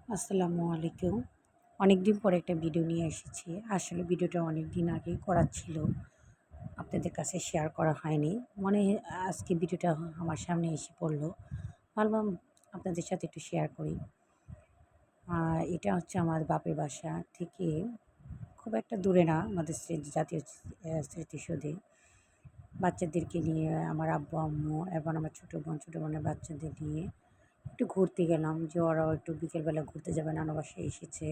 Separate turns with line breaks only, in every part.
আসসালামু আলাইকুম। অনেকদিন পরে একটা ভিডিও নিয়ে এসেছি। আসলে ভিডিওটা অনেকদিন আগেই করা ছিল। আপনাদের কাছে শেয়ার করা হয়নি। মনে আজকে ভিডিওটা আমার সামনে এসে পড়ল। ভাবলাম আপনাদের সাথে একটু শেয়ার করি। এটা হচ্ছে আমার বাপের বাসা থেকে খুব একটা দূরে না, আমাদের জাতীয় স্মৃতিসৌধে। বাচ্চাদেরকে নিয়ে আমার আব্বু-আম্মু এবং আমার ছোটো বোনের বাচ্চাদের নিয়ে একটু ঘুরতে গেলাম যে ওরাও একটু বিকেলবেলা ঘুরতে যাবে, নানু বাসায় এসেছে।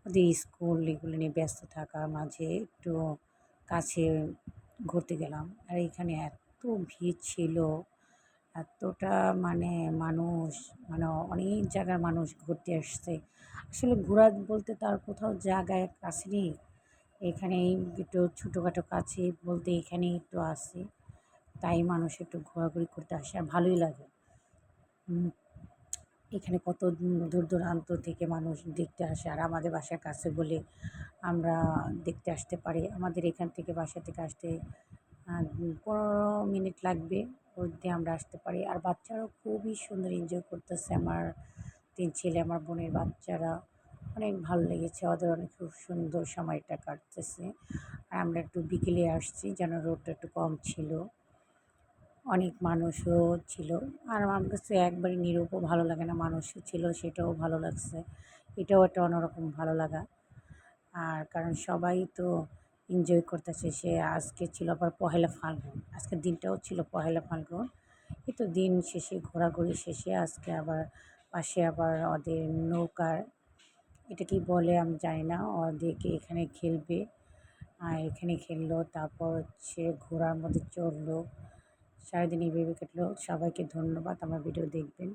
ওদের স্কুল এগুলো নিয়ে ব্যস্ত থাকার মাঝে একটু কাছে ঘুরতে গেলাম। আর এখানে এত ভিড় ছিল, এতটা মানে মানুষ, মানে অনেক জায়গার মানুষ ঘুরতে আসছে। আসলে ঘোরা বলতে তো আর কোথাও জায়গায় কাছে নেই। এখানেই একটু ছোটোখাটো কাছে বলতে এখানেই একটু আছে। তাই মানুষ একটু ঘোরাঘুরি করতে আসে আর ভালোই লাগে। উম এখানে কত দূর দূরান্ত থেকে মানুষ দেখতে আসে, আর আমাদের বাসার কাছে বলে আমরা দেখতে আসতে পারি। আমাদের এখান থেকে বাসা থেকে আসতে ১৫ মিনিট লাগবে, ওর দিয়ে আমরা আসতে পারি। আর বাচ্চারাও খুবই সুন্দর এনজয় করতেছে। আমার ৩ ছেলে, আমার বোনের বাচ্চারা অনেক ভালো লেগেছে। ওদের অনেক খুব সুন্দর সময়টা কাটতেছে। আর আমরা একটু বিকেলে আসছি যেন রোদটা একটু কম ছিল। অনেক মানুষও ছিল। আর আমার কাছে একবারে নীরবও ভালো লাগে না, মানুষও ছিল সেটাও ভালো লাগছে। এটাও একটা অন্যরকম ভালো লাগা। আর কারণ সবাই তো এনজয় করতেছে। সে আজকে ছিল আবার পহেলা ফাল্গুন। আজকের দিনটাও ছিল পহেলা ফাল্গুন। এই তো দিন শেষে ঘোরাঘুরি শেষে আজকে আবার পাশে আবার ওদের নৌকার, এটা কি বলে আমি জানি না, ওদেরকে এখানে খেলবে। এখানে খেললো, তারপর হচ্ছে ঘোড়ার মধ্যে চড়লো। সারাদিন এইভাবে কাটলো। সবাইকে ধন্যবাদ, আমার ভিডিও দেখবেন।